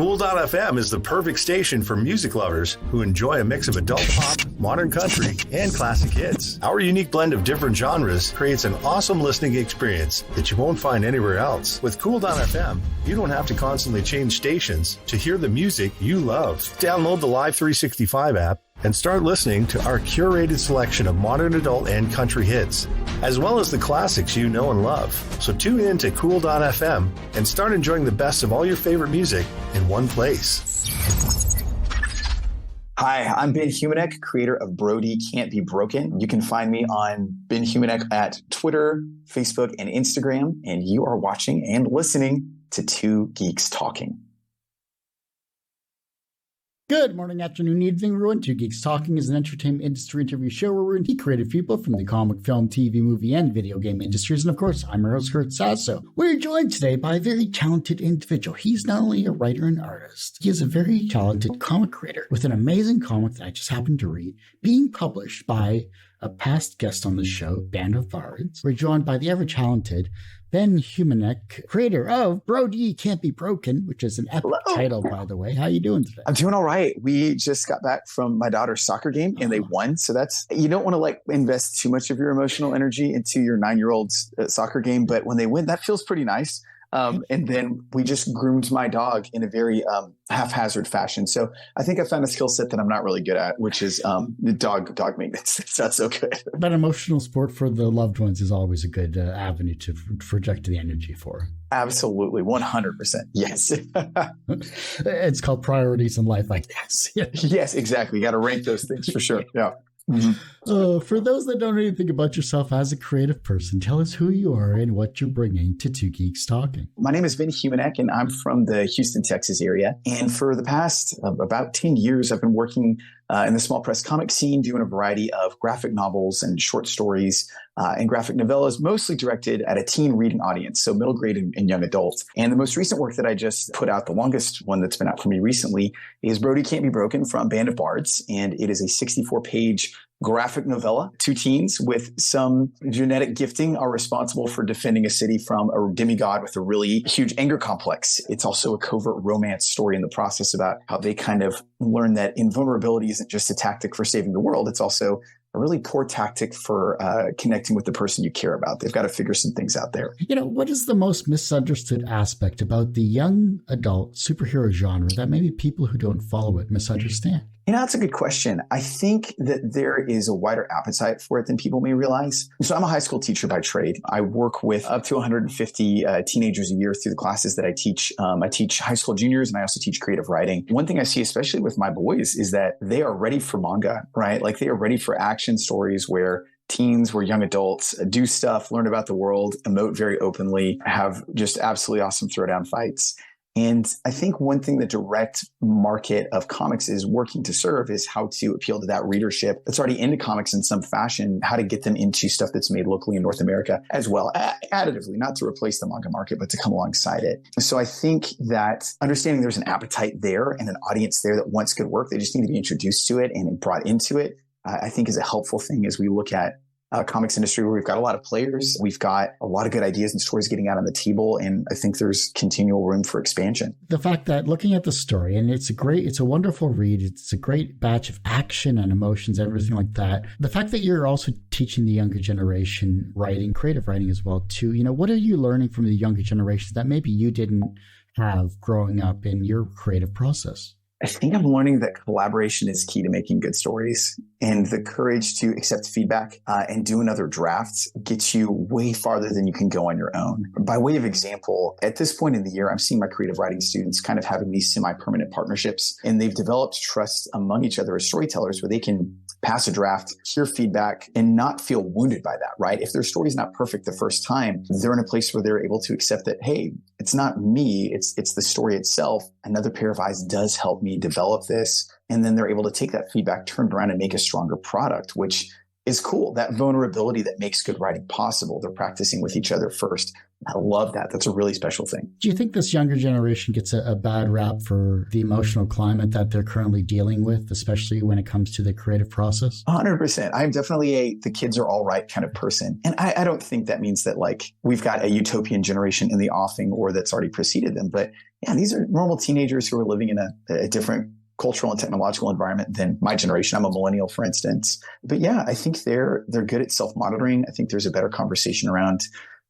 Cool.fm is the perfect station for music lovers who enjoy a mix of adult pop, modern country, and classic hits. Our unique blend of different genres creates an awesome listening experience that you won't find anywhere else. With Cool.fm, you don't have to constantly change stations to hear the music you love. Download the Live 365 app and start listening to our curated selection of modern adult and country hits, as well as the classics you know and love. So tune in to Cool.fm and start enjoying the best of all your favorite music in one place. Hi, I'm Ben Humeniuk, creator of Brody Can't Be Broken. You can find me on Ben Humeniuk at Twitter, Facebook, and Instagram, and you are watching and listening to Two Geeks Talking. Good morning, afternoon, evening, everyone. Two Geeks Talking is an entertainment industry interview show where we interview creative people from the comic, film, TV, movie, and video game industries. And of course, I'm your host, Kurt Sasso. We're joined today by a very talented individual. He's not only a writer and artist, he is a very talented comic creator with an amazing comic that I just happened to read, being published by a past guest on the show, Band of Bards. We're joined by the ever-talented Ben Humeniuk, creator of Brody Can't Be Broken, which is an epic title, by the way. How you doing today? I'm doing all right. We just got back from my daughter's soccer game and they won. So that's, you don't want to invest too much of your emotional energy into your 9-year-old's soccer game. But when they win, that feels pretty nice. And then we just groomed my dog in a very haphazard fashion. So I think I found a skill set that I'm not really good at, which is dog maintenance. It's not so good. But emotional support for the loved ones is always a good avenue to project the energy for. Absolutely. 100%. Yes. It's called priorities in life, like this. Yes, exactly. You got to rank those things for sure. Yeah. Mm-hmm. For those that don't know anything about yourself as a creative person, tell us who you are and what you're bringing to Two Geeks Talking. My name is Ben Humeniuk, and I'm from the Houston, Texas area. And for the past about 10 years, I've been working in the small press comic scene, doing a variety of graphic novels and short stories and graphic novellas, mostly directed at a teen reading audience, so middle grade and young adults. And the most recent work that I just put out, the longest one that's been out for me recently, is Brody Can't Be Broken from Band of Bards. And it is a 64-page graphic novella. Two teens with some genetic gifting are responsible for defending a city from a demigod with a really huge anger complex. It's also a covert romance story in the process about how they kind of learn that invulnerability isn't just a tactic for saving the world. It's also a really poor tactic for connecting with the person you care about. They've got to figure some things out there. You know, what is the most misunderstood aspect about the young adult superhero genre that maybe people who don't follow it misunderstand? You know, that's a good question. I think that there is a wider appetite for it than people may realize. So I'm a high school teacher by trade. I work with up to 150 teenagers a year through the classes that I teach. I teach high school juniors and I also teach creative writing. One thing I see, especially with my boys, is that they are ready for manga, right? Like they are ready for action stories where teens, where young adults do stuff, learn about the world, emote very openly, have just absolutely awesome throwdown fights. And I think one thing the direct market of comics is working to serve is how to appeal to that readership that's already into comics in some fashion, how to get them into stuff that's made locally in North America as well, additively, not to replace the manga market, but to come alongside it. So I think that understanding there's an appetite there and an audience there that wants good work, they just need to be introduced to it and brought into it, I think is a helpful thing as we look at comics industry where we've got a lot of players. We've got a lot of good ideas and stories getting out on the table. And I think there's continual room for expansion. The fact that looking at the story, and it's a wonderful read. It's a great batch of action and emotions, everything like that. The fact that you're also teaching the younger generation writing, creative writing as well too. You know, what are you learning from the younger generation that maybe you didn't have growing up in your creative process? I think I'm learning that collaboration is key to making good stories, and the courage to accept feedback and do another draft gets you way farther than you can go on your own. By way of example, at this point in the year, I'm seeing my creative writing students kind of having these semi-permanent partnerships, and they've developed trust among each other as storytellers where they can pass a draft, hear feedback, and not feel wounded by that, right? If their story's not perfect the first time, they're in a place where they're able to accept that, hey, it's not me, it's the story itself. Another pair of eyes does help me develop this. And then they're able to take that feedback, turn around and make a stronger product, which is cool. That vulnerability that makes good writing possible. They're practicing with each other first. I love that. That's a really special thing. Do you think this younger generation gets a bad rap for the emotional climate that they're currently dealing with, especially when it comes to the creative process? 100%. I'm definitely the kids are all right kind of person. And I don't think that means that like we've got a utopian generation in the offing or that's already preceded them. But yeah, these are normal teenagers who are living in a different cultural and technological environment than my generation. I'm a millennial, for instance. But yeah, I think they're good at self-monitoring. I think there's a better conversation around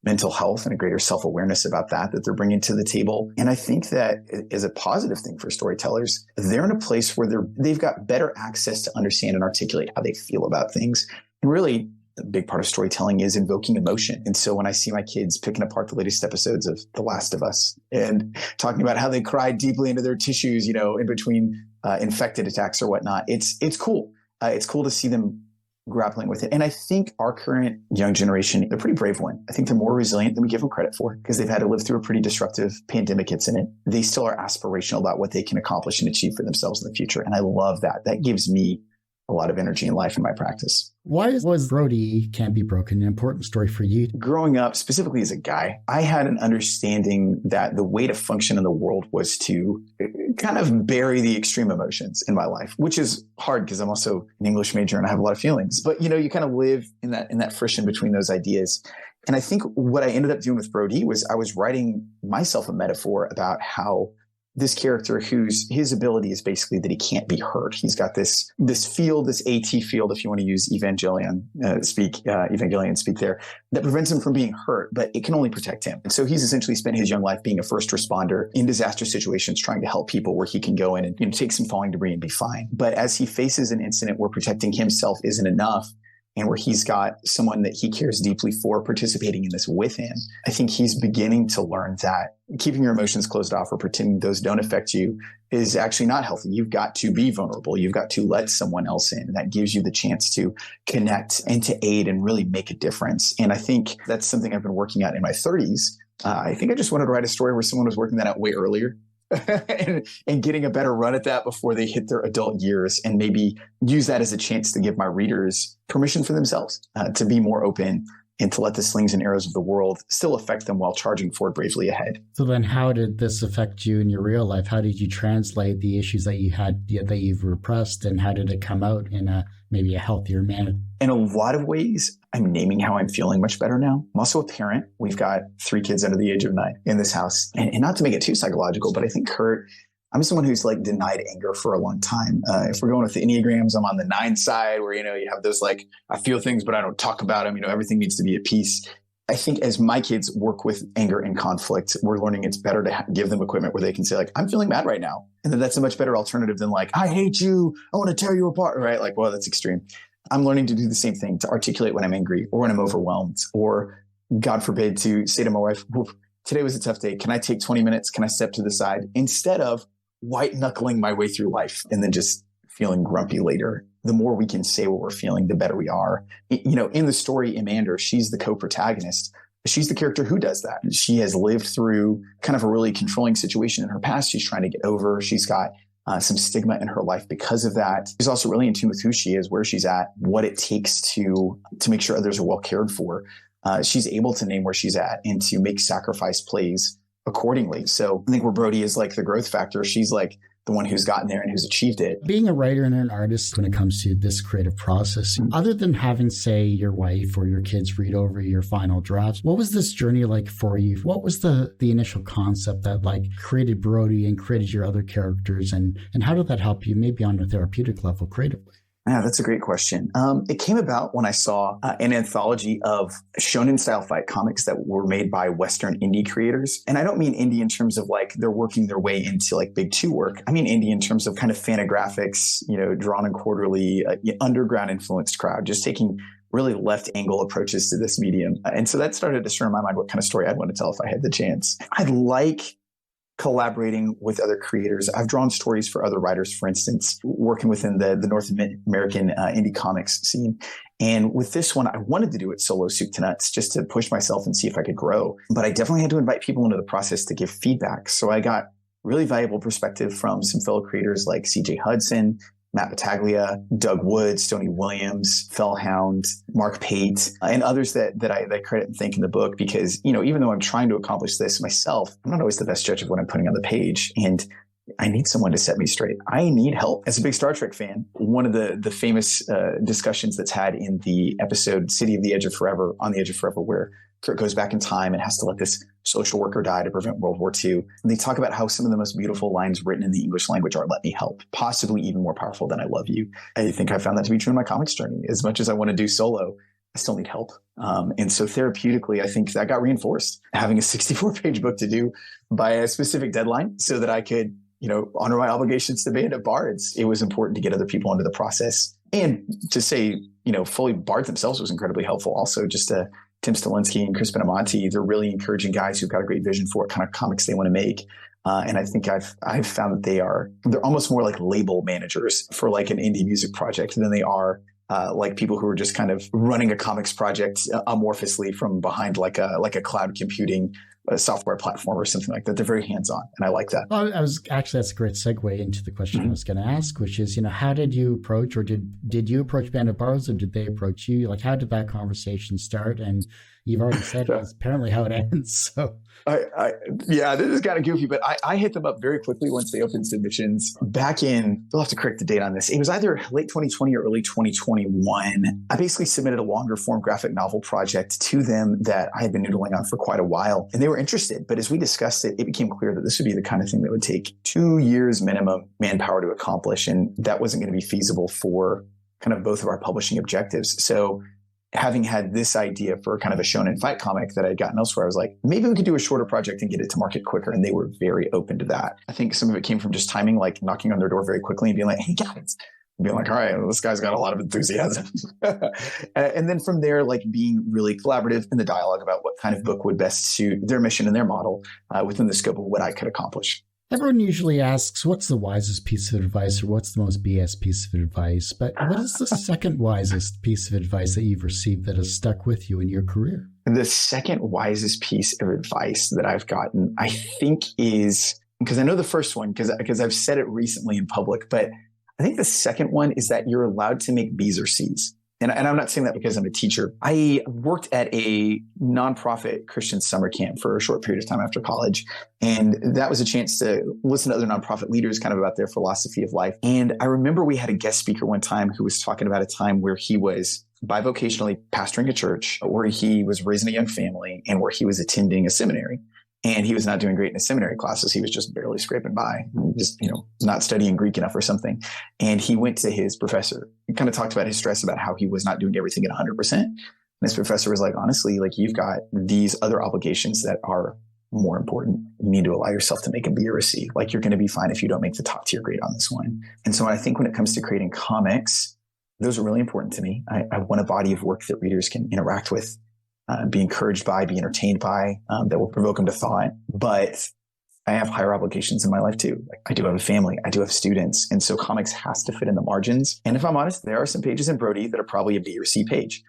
mental health and a greater self-awareness about that they're bringing to the table. And I think that is a positive thing for storytellers. They're in a place where they've got better access to understand and articulate how they feel about things. And really, a big part of storytelling is invoking emotion. And so when I see my kids picking apart the latest episodes of The Last of Us and talking about how they cried deeply into their tissues, in between infected attacks or whatnot, it's cool. It's cool to see them grappling with it. And I think our current young generation, they're a pretty brave one. I think they're more resilient than we give them credit for because they've had to live through a pretty disruptive pandemic incident. They still are aspirational about what they can accomplish and achieve for themselves in the future. And I love that. That gives me a lot of energy in life in my practice. Why was Brody Can't Be Broken an important story for you? Growing up, specifically as a guy, I had an understanding that the way to function in the world was to kind of bury the extreme emotions in my life, which is hard because I'm also an English major and I have a lot of feelings. But, you kind of live in that friction between those ideas. And I think what I ended up doing with Brody was I was writing myself a metaphor about how this character his ability is basically that he can't be hurt. He's got this field, this AT field, if you want to use Evangelion speak there, that prevents him from being hurt, but it can only protect him. And so he's essentially spent his young life being a first responder in disaster situations, trying to help people where he can go in and take some falling debris and be fine. But as he faces an incident where protecting himself isn't enough, and where he's got someone that he cares deeply for participating in this with him, I think he's beginning to learn that keeping your emotions closed off or pretending those don't affect you is actually not healthy. You've got to be vulnerable. You've got to let someone else in. And that gives you the chance to connect and to aid and really make a difference. And I think that's something I've been working at in my 30s. I think I just wanted to write a story where someone was working that out way earlier. and getting a better run at that before they hit their adult years, and maybe use that as a chance to give my readers permission for themselves to be more open and to let the slings and arrows of the world still affect them while charging forward bravely ahead. So then how did this affect you in your real life? How did you translate the issues that you had, that you've repressed, and how did it come out in maybe a healthier manner? In a lot of ways, I'm naming how I'm feeling much better now. I'm also a parent. We've got 3 kids under the age of 9 in this house. And not to make it too psychological, but I think, Kurt, I'm someone who's like denied anger for a long time. If we're going with the Enneagrams, I'm on the 9 side where, you have those like, I feel things, but I don't talk about them. Everything needs to be at peace. I think as my kids work with anger and conflict, we're learning it's better to give them equipment where they can say like, I'm feeling mad right now. And then that's a much better alternative than like, I hate you. I want to tear you apart. Right? Like, well, that's extreme. I'm learning to do the same thing, to articulate when I'm angry or when I'm overwhelmed, or God forbid to say to my wife, today was a tough day. Can I take 20 minutes? Can I step to the side? Instead of white knuckling my way through life and then just feeling grumpy later. The more we can say what we're feeling, the better we are. In the story, Amander, she's the co-protagonist. She's the character who does that. She has lived through kind of a really controlling situation in her past. She's trying to get over. She's got some stigma in her life because of that. She's also really in tune with who she is, where she's at, what it takes to make sure others are well cared for. She's able to name where she's at and to make sacrifice plays accordingly. So I think where Brody is like the growth factor, she's like the one who's gotten there and who's achieved it. Being a writer and an artist when it comes to this creative process, other than having, say, your wife or your kids read over your final drafts, what was this journey like for you? What was the initial concept that like created Brody and created your other characters, and how did that help you maybe on a therapeutic level creatively? Yeah, that's a great question. It came about when I saw an anthology of shonen-style fight comics that were made by Western indie creators. And I don't mean indie in terms of like they're working their way into like big 2 work. I mean indie in terms of kind of Fantagraphics, drawn in quarterly, underground influenced crowd, just taking really left angle approaches to this medium. And so that started to stir in my mind what kind of story I'd want to tell if I had the chance. I'd like collaborating with other creators. I've drawn stories for other writers, for instance, working within the North American indie comics scene. And with this one, I wanted to do it solo soup to nuts just to push myself and see if I could grow. But I definitely had to invite people into the process to give feedback. So I got really valuable perspective from some fellow creators like CJ Hudson Matt Battaglia, Doug Wood, Stoney Williams, Fellhound, Mark Pate, and others that I credit and thank in the book because, even though I'm trying to accomplish this myself, I'm not always the best judge of what I'm putting on the page. And I need someone to set me straight. I need help. As a big Star Trek fan, one of the famous discussions that's had in the episode City of the Edge of Forever, On the Edge of Forever, where Kirk goes back in time and has to let this social worker die to prevent World War II. And they talk about how some of the most beautiful lines written in the English language are "let me help," possibly even more powerful than "I love you." I think I found that to be true in my comics journey. As much as I want to do solo, I still need help. And so therapeutically, I think that got reinforced. Having a 64-page book to do by a specific deadline so that I could, honor my obligations to Band of Bards. It was important to get other people into the process. And to say, fully, Bards themselves was incredibly helpful. Also, just Tim Stalinsky and Chris Benamonte, they're really encouraging guys who've got a great vision for what kind of comics they want to make. And I think I've found that they're almost more like label managers for like an indie music project than they are like people who are just kind of running a comics project amorphously from behind like a cloud computing software platform or something like that. They're very hands-on, and I like that. Well, that's a great segue into the question I was going to ask, which is, how did you approach, or did you approach Band of Bards, or did they approach you? Like, how did that conversation start? And you've already said it's apparently how it ends. So yeah, this is kind of goofy, but I hit them up very quickly once they opened submissions back in, they'll have to correct the date on this. It was either late 2020 or early 2021. I basically submitted a longer form graphic novel project to them that I had been noodling on for quite a while, and they were interested. But as we discussed it, it became clear that this would be the kind of thing that would take 2 years minimum manpower to accomplish. And that wasn't going to be feasible for kind of both of our publishing objectives. So having had this idea for kind of a shonen fight comic that I'd gotten elsewhere, I was like, maybe we could do a shorter project and get it to market quicker. And they were very open to that. I think some of it came from just timing, like knocking on their door very quickly and being like, hey guys, and being like, all right, well, this guy's got a lot of enthusiasm. And then from there, like being really collaborative in the dialogue about what kind of book would best suit their mission and their model within the scope of what I could accomplish. Everyone usually asks, what's the wisest piece of advice, or what's the most BS piece of advice? But what is the second wisest piece of advice that you've received that has stuck with you in your career? The second wisest piece of advice that I've gotten, I think, is, because I know the first one, because I've said it recently in public, but I think the second one is that you're allowed to make B's or C's. And I'm not saying that because I'm a teacher. I worked at a nonprofit Christian summer camp for a short period of time after college. And that was a chance to listen to other nonprofit leaders kind of about their philosophy of life. And I remember we had a guest speaker one time who was talking about a time where he was bivocationally pastoring a church, where he was raising a young family, and where he was attending a seminary. And he was not doing great in his seminary classes. He was just barely scraping by, just, not studying Greek enough or something. And he went to his professor. He kind of talked about his stress about how he was not doing everything at 100%. And his professor was like, honestly, like, you've got these other obligations that are more important. You need to allow yourself to make a B or a C. Like, you're going to be fine if you don't make the top tier grade on this one. And so I think when it comes to creating comics, those are really important to me. I want a body of work that readers can interact with, be encouraged by, be entertained by, that will provoke them to thought. But I have higher obligations in my life too. Like, I do have a family, I do have students. And so comics has to fit in the margins. And if I'm honest, there are some pages in Brody that are probably a B or C page.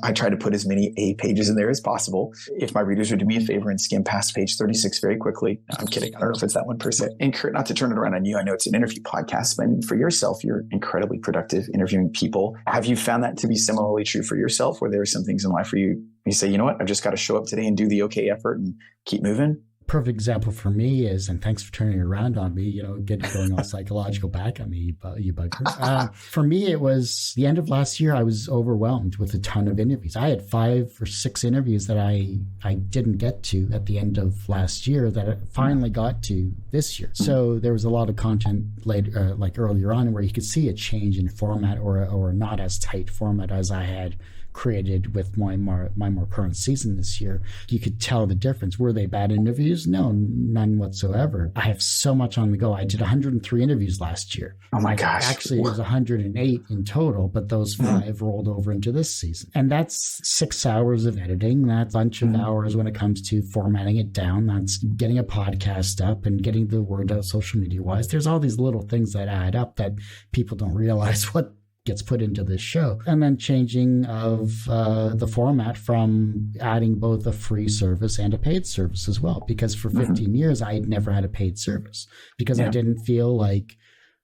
I try to put as many A pages in there as possible. If my readers would do me a favor and skim past page 36 very quickly. I'm kidding. I don't know if it's that one per se. And Kurt, not to turn it around on you, I know it's an interview podcast, but for yourself, you're incredibly productive interviewing people. Have you found that to be similarly true for yourself, where there are some things in life where you say, you know what, I've just got to show up today and do the okay effort and keep moving? Perfect example for me is, and thanks for turning it around on me, going all psychological back at me, you bugger. For me, it was the end of last year. I was overwhelmed with a ton of interviews. I had 5 or 6 interviews that I didn't get to at the end of last year that I finally got to this year. So there was a lot of content later, like earlier on, where you could see a change in format or not as tight format as I had created with my more current season this year. You could tell the difference. Were they bad interviews? No, none whatsoever. I have so much on the go. I did 103 interviews last year. Oh my gosh. Actually, it was 108 in total, but those 5 rolled over into this season. And that's 6 hours of editing. That's a bunch of hours when it comes to formatting it down. That's getting a podcast up and getting the word out social media wise. There's all these little things that add up that people don't realize what gets put into this show. And then changing of the format from adding both a free service and a paid service as well. Because for 15 years, I had never had a paid service because I didn't feel like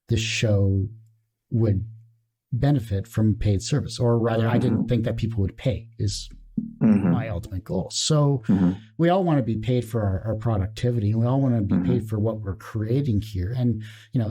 the show would benefit from paid service, or rather, I didn't think that people would pay is my ultimate goal. So we all want to be paid for our productivity. We all want to be paid for what we're creating here. And,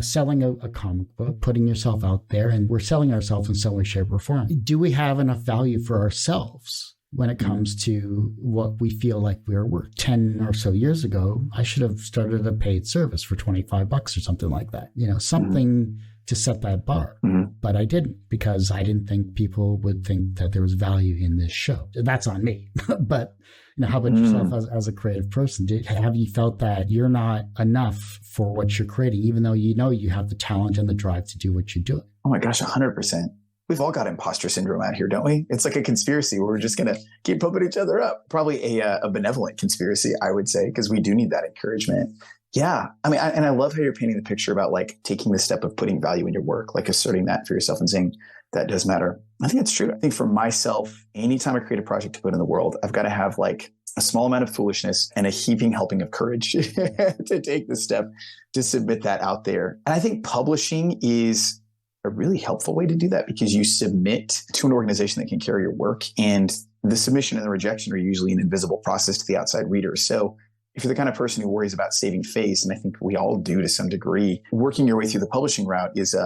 selling a comic book, putting yourself out there, and we're selling ourselves in some way, shape, or form. Do we have enough value for ourselves when it comes to what we feel like we're worth? 10 or so years ago, I should have started a paid service for $25 or something like that. Something to set that bar. But I didn't, because I didn't think people would think that there was value in this show. That's on me. But how about yourself as a creative person? Have you felt that you're not enough for what you're creating, even though you have the talent and the drive to do what you're doing? Oh my gosh, 100%. We've all got imposter syndrome out here, don't we? It's like a conspiracy where we're just going to keep pumping each other up. Probably a benevolent conspiracy, I would say, because we do need that encouragement. Yeah. I mean, and I love how you're painting the picture about like taking the step of putting value in your work, like asserting that for yourself and saying that does matter. I think it's true. I think for myself, anytime I create a project to put in the world, I've got to have like a small amount of foolishness and a heaping helping of courage to take the step to submit that out there. And I think publishing is a really helpful way to do that, because you submit to an organization that can carry your work, and the submission and the rejection are usually an invisible process to the outside reader. So if you're the kind of person who worries about saving face, and I think we all do to some degree, working your way through the publishing route is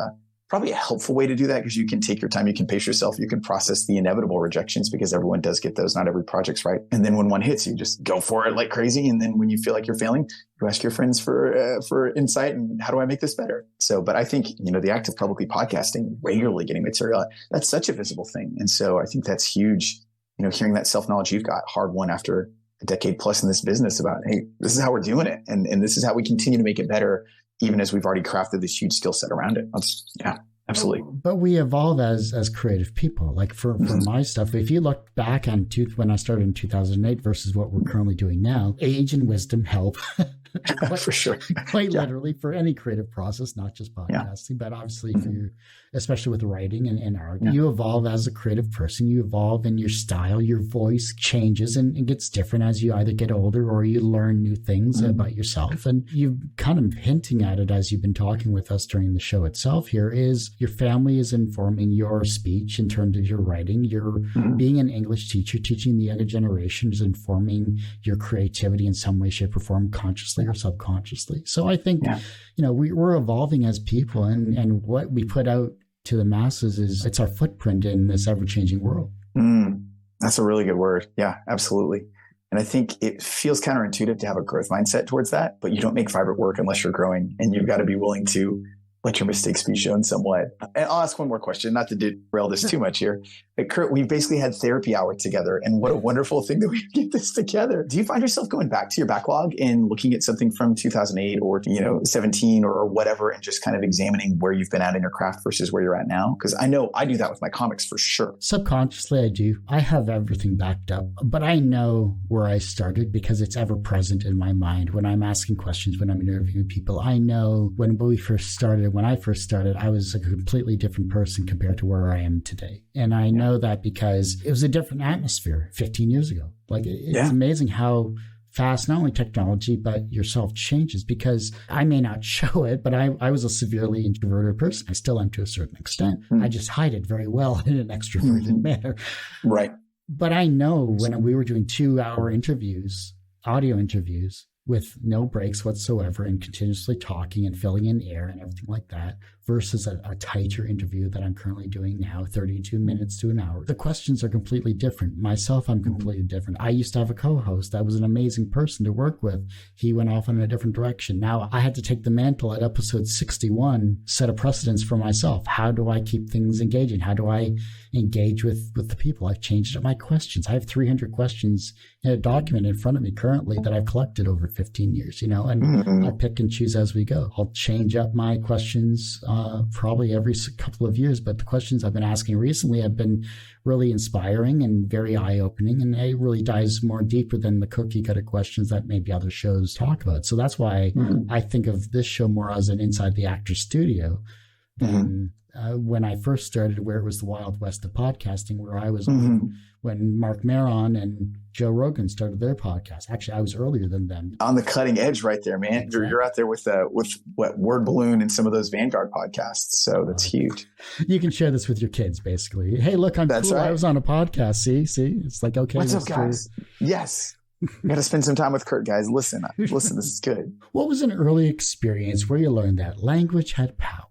probably a helpful way to do that, because you can take your time, you can pace yourself, you can process the inevitable rejections, because everyone does get those. Not every project's right. And then when one hits, you just go for it like crazy. And then when you feel like you're failing, you ask your friends for insight and how do I make this better? So, but I think, the act of publicly podcasting, regularly getting material, that's such a visible thing. And so I think that's huge. Hearing that self-knowledge you've got, hard won after a decade plus in this business, about, hey, this is how we're doing it. And this is how we continue to make it better, even as we've already crafted this huge skill set around it. Yeah, absolutely. But we evolve as creative people. Like for my stuff, if you look back on when I started in 2008 versus what we're currently doing now, age and wisdom help. For sure. Quite literally for any creative process, not just podcasting, but obviously especially with writing and art. You evolve as a creative person. You evolve in your style. Your voice changes and gets different as you either get older or you learn new things about yourself. And you kind of hinting at it as you've been talking with us during the show itself here, is your family is informing your speech in terms of your writing. You're being an English teacher, teaching the younger generation is informing your creativity in some way, shape, or form, consciously or subconsciously. So I think, we're evolving as people, and what we put out to the masses it's our footprint in this ever-changing world. That's a really good word. Yeah, absolutely. And I think it feels counterintuitive to have a growth mindset towards that, but you don't make vibrant work unless you're growing, and you've got to be willing to let your mistakes be shown somewhat. And I'll ask one more question, not to derail this too much here. But Kurt, we've basically had therapy hour together, and what a wonderful thing that we get this together. Do you find yourself going back to your backlog and looking at something from 2008 or 17 or whatever, and just kind of examining where you've been at in your craft versus where you're at now? Because I know I do that with my comics for sure. Subconsciously, I do. I have everything backed up, but I know where I started because it's ever present in my mind when I'm asking questions, when I'm interviewing people. I know when I first started, I was a completely different person compared to where I am today. And I know that because it was a different atmosphere 15 years ago. Like it's amazing how fast, not only technology, but yourself changes, because I may not show it, but I was a severely introverted person. I still am to a certain extent. I just hide it very well in an extroverted manner. Right. But I know when we were doing 2-hour interviews, audio interviews, with no breaks whatsoever and continuously talking and filling in air and everything like that, versus a tighter interview that I'm currently doing now, 32 minutes to an hour. The questions are completely different. Myself, I'm completely different. I used to have a co-host that was an amazing person to work with. He went off in a different direction. Now I had to take the mantle at episode 61, set a precedence for myself. How do I keep things engaging? How do I engage with the people? I've changed up my questions. I have 300 questions in a document in front of me currently that I've collected over 15 years, and I pick and choose as we go. I'll change up my questions probably every couple of years, but the questions I've been asking recently have been really inspiring and very eye-opening, and it really dives more deeper than the cookie-cutter questions that maybe other shows talk about. So that's why I think of this show more as an inside the actor's studio than when I first started, where it was the Wild West of podcasting, where I was on when Mark Maron and Joe Rogan started their podcast. Actually, I was earlier than them. On the cutting edge right there, man. Exactly. You're out there with what, Word Balloon and some of those Vanguard podcasts. So that's huge. You can share this with your kids, basically. Hey, look, I'm That's cool. right. I was on a podcast. See? It's like, okay. What's up, guys? Yes. You got to spend some time with Kurt, guys. Listen, this is good. What was an early experience where you learned that language had power?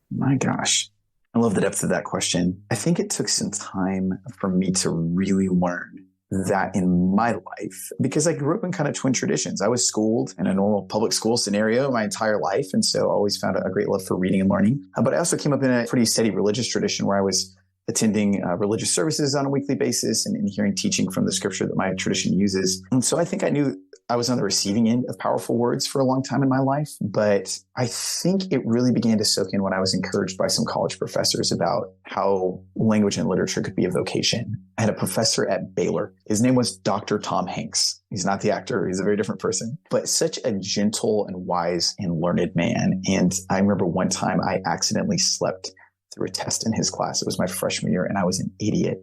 My gosh. I love the depth of that question. I think it took some time for me to really learn that in my life, because I grew up in kind of twin traditions. I was schooled in a normal public school scenario my entire life. And so I always found a great love for reading and learning. But I also came up in a pretty steady religious tradition where I was attending religious services on a weekly basis and hearing teaching from the scripture that my tradition uses. And so I think I knew I was on the receiving end of powerful words for a long time in my life. But I think it really began to soak in when I was encouraged by some college professors about how language and literature could be a vocation. I had a professor at Baylor. His name was Dr. Tom Hanks. He's not the actor. He's a very different person, but such a gentle and wise and learned man. And I remember one time I accidentally slept through a test in his class. It was my freshman year and I was an idiot.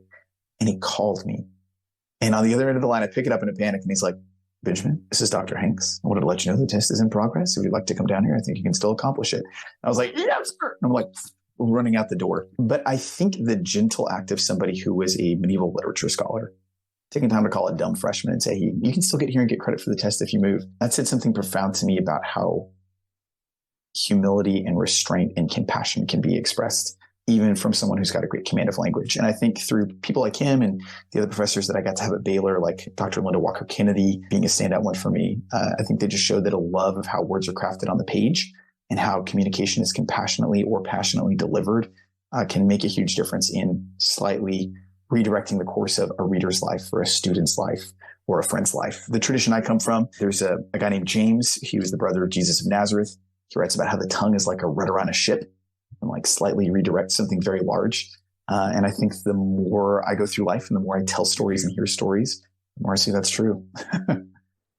And he called me. And on the other end of the line, I pick it up in a panic and he's like, Benjamin, this is Dr. Hanks. I wanted to let you know the test is in progress. If you'd like to come down here, I think you can still accomplish it. I was like, yes, sir. And I'm like running out the door. But I think the gentle act of somebody who was a medieval literature scholar, taking time to call a dumb freshman and say, hey, you can still get here and get credit for the test if you move. That said something profound to me about how humility and restraint and compassion can be expressed, even from someone who's got a great command of language. And I think through people like him and the other professors that I got to have at Baylor, like Dr. Linda Walker Kennedy being a standout one for me, I think they just showed that a love of how words are crafted on the page and how communication is compassionately or passionately delivered can make a huge difference in slightly redirecting the course of a reader's life or a student's life or a friend's life. The tradition I come from, there's a guy named James. He was the brother of Jesus of Nazareth. He writes about how the tongue is like a rudder on a ship and like slightly redirect something very large. And I think the more I go through life and the more I tell stories and hear stories, the more I see that's true.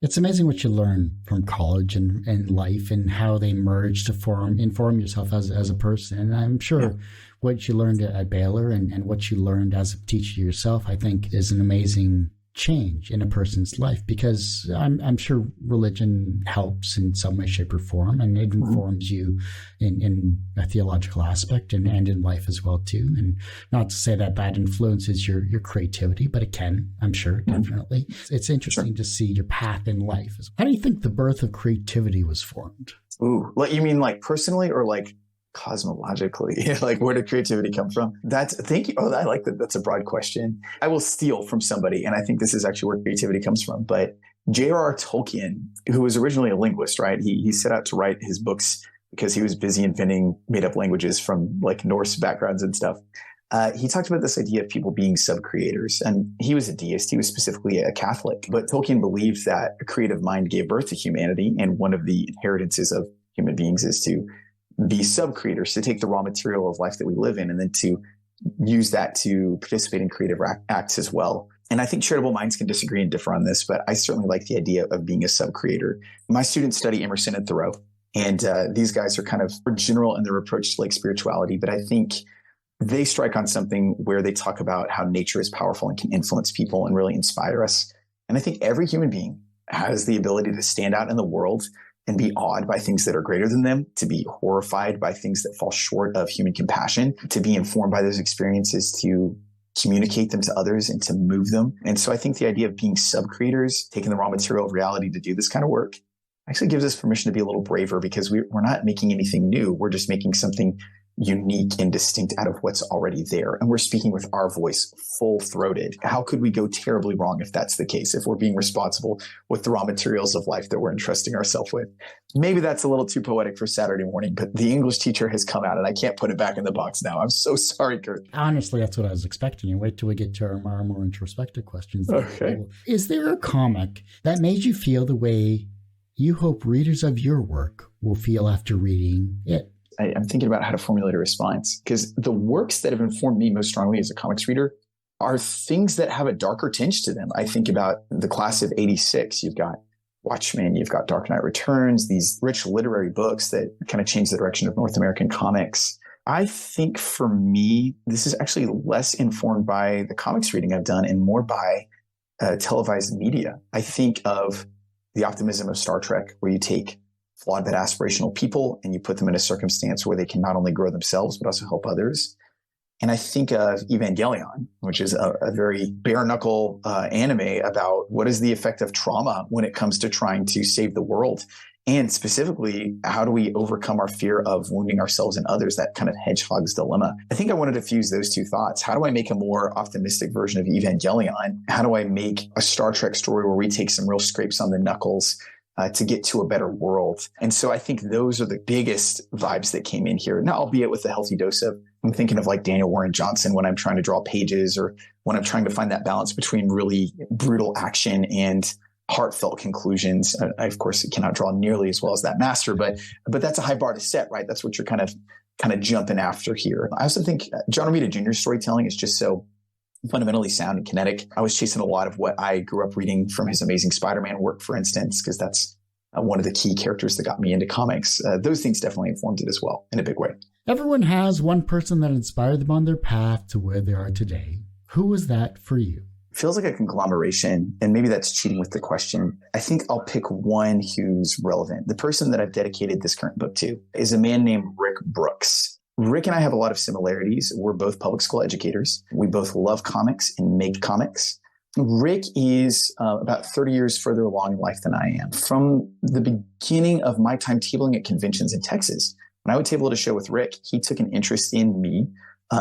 It's amazing what you learn from college and life and how they merge to inform yourself as a person. And I'm sure what you learned at Baylor and what you learned as a teacher yourself, I think is an amazing change in a person's life, because I'm sure religion helps in some way, shape, or form, and it informs you in a theological aspect and in life as well too. And not to say that influences your creativity, but it can, I'm sure, definitely. It's interesting to see your path in life. How do you think the birth of creativity was formed? Ooh, you mean like personally or like cosmologically? Like, where did creativity come from? Thank you. Oh, I like that. That's a broad question. I will steal from somebody, and I think this is actually where creativity comes from. But J.R.R. Tolkien, who was originally a linguist, right? He set out to write his books because he was busy inventing made up languages from like Norse backgrounds and stuff. He talked about this idea of people being sub-creators, and he was a deist. He was specifically a Catholic, but Tolkien believed that a creative mind gave birth to humanity. And one of the inheritances of human beings is to be sub-creators, to take the raw material of life that we live in and then to use that to participate in creative acts as well. And I think charitable minds can disagree and differ on this, but I certainly like the idea of being a sub-creator. My students study Emerson and Thoreau, and these guys are kind of general in their approach to like spirituality, but I think they strike on something where they talk about how nature is powerful and can influence people and really inspire us. And I think every human being has the ability to stand out in the world and be awed by things that are greater than them, to be horrified by things that fall short of human compassion, to be informed by those experiences, to communicate them to others and to move them. And so I think the idea of being sub-creators, taking the raw material of reality to do this kind of work, actually gives us permission to be a little braver, because we're not making anything new. We're just making something unique and distinct out of what's already there. And we're speaking with our voice full-throated. How could we go terribly wrong if that's the case, if we're being responsible with the raw materials of life that we're entrusting ourselves with? Maybe that's a little too poetic for Saturday morning, but the English teacher has come out and I can't put it back in the box now. I'm so sorry, Kurt. Honestly, that's what I was expecting. You wait till we get to our more introspective questions. Okay. Is there a comic that made you feel the way you hope readers of your work will feel after reading it? I'm thinking about how to formulate a response, because the works that have informed me most strongly as a comics reader are things that have a darker tinge to them. I think about the class of 86. You've got Watchmen, you've got Dark Knight Returns, these rich literary books that kind of changed the direction of North American comics. I think for me, this is actually less informed by the comics reading I've done and more by televised media. I think of the optimism of Star Trek, where you take flawed but aspirational people and you put them in a circumstance where they can not only grow themselves, but also help others. And I think of Evangelion, which is a very bare knuckle anime about what is the effect of trauma when it comes to trying to save the world. And specifically, how do we overcome our fear of wounding ourselves and others, that kind of hedgehog's dilemma. I think I wanted to fuse those two thoughts. How do I make a more optimistic version of Evangelion? How do I make a Star Trek story where we take some real scrapes on the knuckles to get to a better world? And so I think those are the biggest vibes that came in here. Now, albeit with a healthy dose of, I'm thinking of like Daniel Warren Johnson when I'm trying to draw pages, or when I'm trying to find that balance between really brutal action and heartfelt conclusions. I, of course, cannot draw nearly as well as that master, but that's a high bar to set, right? That's what you're kind of jumping after here. I also think John Romita Jr.'s storytelling is just so fundamentally sound and kinetic. I was chasing a lot of what I grew up reading from his Amazing Spider-Man work, for instance, because that's one of the key characters that got me into comics. Those things definitely informed it as well in a big way. Everyone has one person that inspired them on their path to where they are today. Who was that for you? Feels like a conglomeration, and maybe that's cheating with the question. I think I'll pick one who's relevant. The person that I've dedicated this current book to is a man named Rick Brooks. Rick and I have a lot of similarities. We're both public school educators. We both love comics and make comics. Rick is about 30 years further along in life than I am. From the beginning of my time tabling at conventions in Texas, when I would table at a show with Rick, he took an interest in me.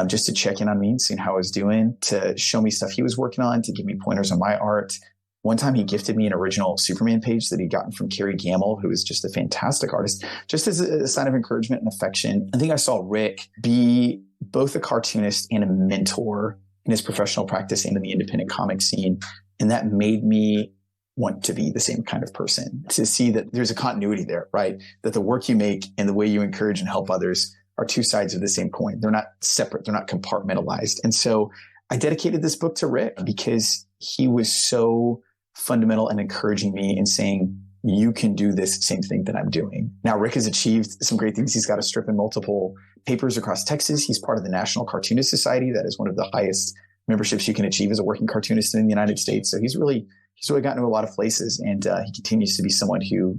Just to check in on me and seeing how I was doing, to show me stuff he was working on, to give me pointers on my art. One time he gifted me an original Superman page that he'd gotten from Carrie Gamble, who is just a fantastic artist, just as a sign of encouragement and affection. I think I saw Rick be both a cartoonist and a mentor in his professional practice and in the independent comic scene. And that made me want to be the same kind of person, to see that there's a continuity there, right? That the work you make and the way you encourage and help others are two sides of the same coin. They're not separate. They're not compartmentalized. And so I dedicated this book to Rick because he was so fundamental and encouraging me and saying, you can do this same thing that I'm doing. Now, Rick has achieved some great things. He's got a strip in multiple papers across Texas. He's part of the National Cartoonist Society. That is one of the highest memberships you can achieve as a working cartoonist in the United States. So he's really gotten to a lot of places, and he continues to be someone who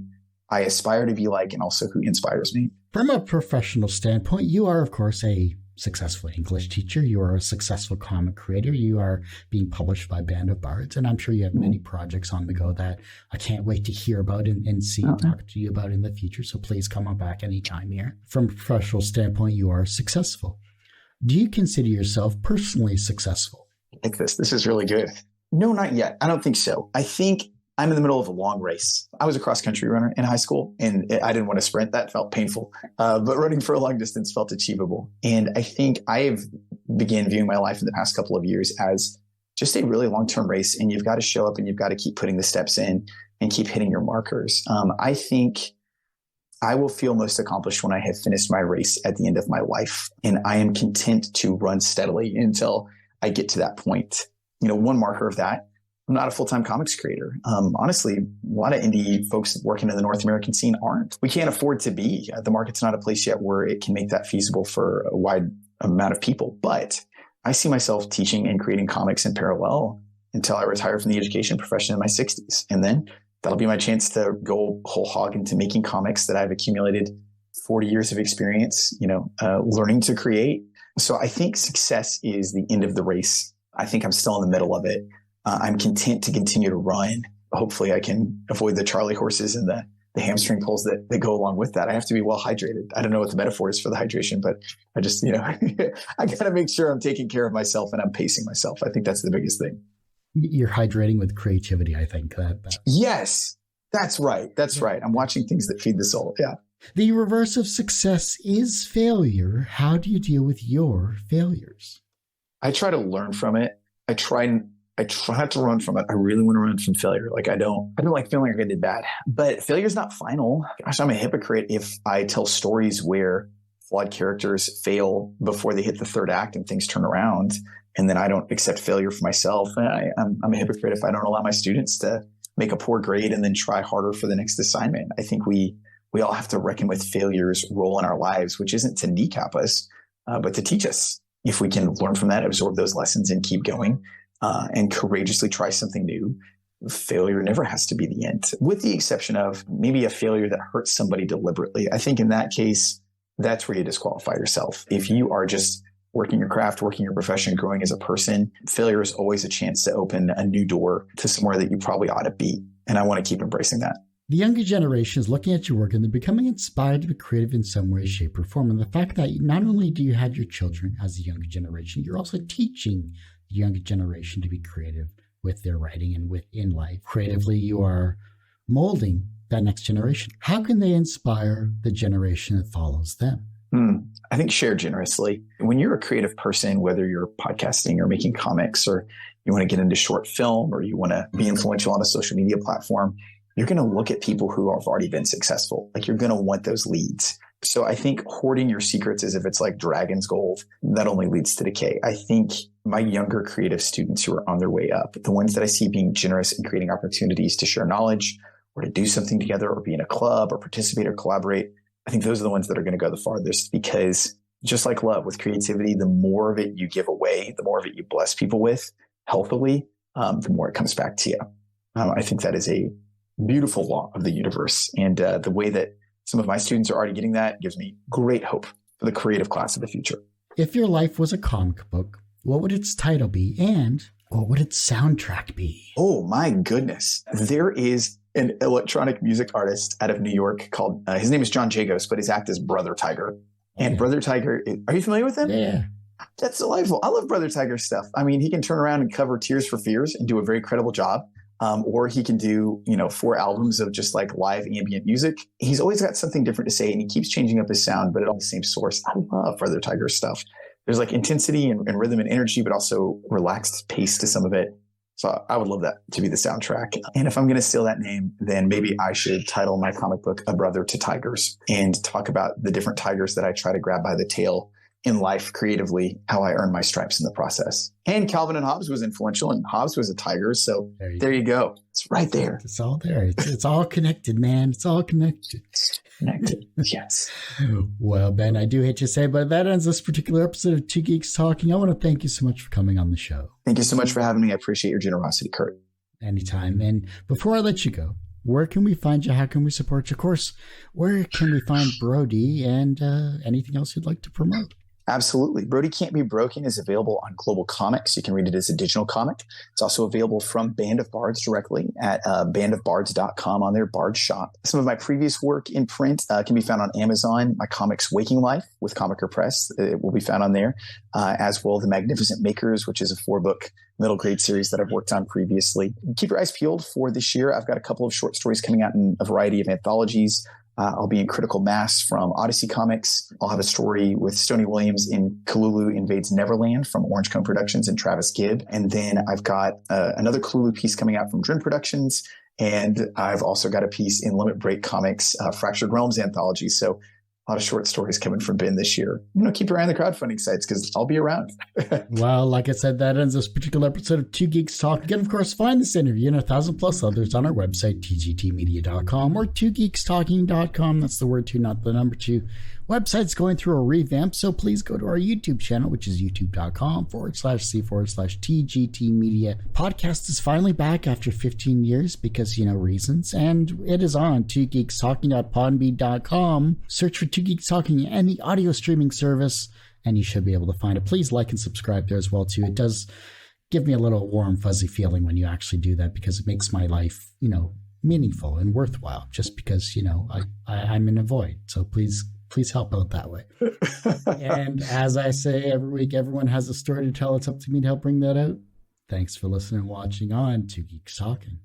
I aspire to be like, and also who inspires me. From a professional standpoint, you are, of course, a successful English teacher. You are a successful comic creator. You are being published by Band of Bards. And I'm sure you have many projects on the go that I can't wait to hear about and see and talk to you about in the future. So please come on back anytime here. From a professional standpoint, you are successful. Do you consider yourself personally successful? I think this is really good. No, not yet. I don't think so. I think I'm in the middle of a long race. I was a cross-country runner in high school, and I didn't want to sprint. That felt painful. But running for a long distance felt achievable. And I think I have began viewing my life in the past couple of years as just a really long-term race. And you've got to show up and you've got to keep putting the steps in and keep hitting your markers. I think I will feel most accomplished when I have finished my race at the end of my life. And I am content to run steadily until I get to that point. One marker of that, I'm not a full-time comics creator. Honestly, a lot of indie folks working in the North American scene aren't. We can't afford to be. The market's not a place yet where it can make that feasible for a wide amount of people. But I see myself teaching and creating comics in parallel until I retire from the education profession in my 60s. And then that'll be my chance to go whole hog into making comics that I've accumulated 40 years of experience, learning to create. So I think success is the end of the race. I think I'm still in the middle of it. I'm content to continue to run. Hopefully I can avoid the Charlie horses and the hamstring pulls that go along with that. I have to be well hydrated. I don't know what the metaphor is for the hydration, but I just, I got to make sure I'm taking care of myself and I'm pacing myself. I think that's the biggest thing. You're hydrating with creativity, I think. Yes, that's right. That's right. I'm watching things that feed the soul. Yeah. The reverse of success is failure. How do you deal with your failures? I try to learn from it. I try not to run from it. I really want to run from failure. Like I don't like feeling like I did bad, but failure is not final. Gosh, I'm a hypocrite if I tell stories where flawed characters fail before they hit the third act and things turn around, and then I don't accept failure for myself. I'm a hypocrite if I don't allow my students to make a poor grade and then try harder for the next assignment. I think we all have to reckon with failure's role in our lives, which isn't to kneecap us, but to teach us. If we can learn from that, absorb those lessons and keep going and courageously try something new, failure never has to be the end, with the exception of maybe a failure that hurts somebody deliberately. I think in that case, that's where you disqualify yourself. If you are just working your craft, working your profession, growing as a person, failure is always a chance to open a new door to somewhere that you probably ought to be. And I want to keep embracing that. The younger generation is looking at your work and they're becoming inspired to be creative in some way, shape, or form. And the fact that not only do you have your children as the younger generation, you're also teaching the younger generation to be creative with their writing and within life. Creatively, you are molding that next generation. How can they inspire the generation that follows them? I think share generously. When you're a creative person, whether you're podcasting or making comics, or you want to get into short film, or you want to be influential on a social media platform, you're going to look at people who have already been successful. Like, you're going to want those leads. So I think hoarding your secrets as if it's like dragon's gold, that only leads to decay. I think my younger creative students who are on their way up, the ones that I see being generous and creating opportunities to share knowledge or to do something together or be in a club or participate or collaborate, I think those are the ones that are going to go the farthest, because just like love with creativity, the more of it you give away, the more of it you bless people with healthily, the more it comes back to you. I think that is a beautiful law of the universe. And the way that some of my students are already getting that gives me great hope for the creative class of the future. If your life was a comic book, what would its title be? And what would its soundtrack be? Oh, my goodness. There is an electronic music artist out of New York called, his name is John Jagos, but his act is Brother Tiger. And Brother Tiger, are you familiar with him? Yeah. That's delightful. I love Brother Tiger's stuff. I mean, he can turn around and cover Tears for Fears and do a very credible job. Or he can do, 4 albums of just like live ambient music. He's always got something different to say, and he keeps changing up his sound, but at all the same source. I love Brother Tiger's stuff. There's like intensity and rhythm and energy, but also relaxed pace to some of it. So I would love that to be the soundtrack. And if I'm going to steal that name, then maybe I should title my comic book A Brother to Tigers, and talk about the different tigers that I try to grab by the tail in life creatively, how I earn my stripes in the process. And Calvin and Hobbes was influential, and Hobbes was a tiger. So there you go. It's right there. It's all there. It's all connected, man. It's all connected. Yes. Well, Ben, I do hate to say, but that ends this particular episode of Two Geeks Talking. I want to thank you so much for coming on the show. Thank you so much for having me. I appreciate your generosity, Kurt. Anytime. And before I let you go, where can we find you? How can we support you? Of course, where can we find Brody, and anything else you'd like to promote? Absolutely. Brody Can't Be Broken is available on Global Comics. You can read it as a digital comic. It's also available from Band of Bards directly at bandofbards.com on their Bard shop. Some of my previous work in print can be found on Amazon. My comics Waking Life with Comiker Press, it will be found on there, as well The Magnificent Makers, which is a 4-book middle grade series that I've worked on previously. Keep your eyes peeled for this year. I've got a couple of short stories coming out in a variety of anthologies. I'll be in Critical Mass from Odyssey Comics. I'll have a story with Stoney Williams in Kalulu Invades Neverland from Orange Cone Productions and Travis Gibb. And then I've got another Kalulu piece coming out from Drin Productions. And I've also got a piece in Limit Break Comics, Fractured Realms anthology. So a lot of short stories coming from Ben this year. Keep your eye on the crowdfunding sites because I'll be around. Well, like I said, that ends this particular episode of Two Geeks Talk. You can, of course, find this interview and 1,000+ others on our website, tgtmedia.com or twogeekstalking.com. That's the word 2, not the number 2. Website's going through a revamp, so please go to our YouTube channel, which is youtube.com/c/TGT Media. Podcast is finally back after 15 years because, reasons, and it is on twogeekstalking.podbean.com. Search for Two Geeks Talking and the audio streaming service, and you should be able to find it. Please like and subscribe there as well, too. It does give me a little warm, fuzzy feeling when you actually do that, because it makes my life, meaningful and worthwhile, just because, I'm in a void. So please help out that way. And as I say every week, everyone has a story to tell. It's up to me to help bring that out. Thanks for listening and watching on Two Geeks Talking.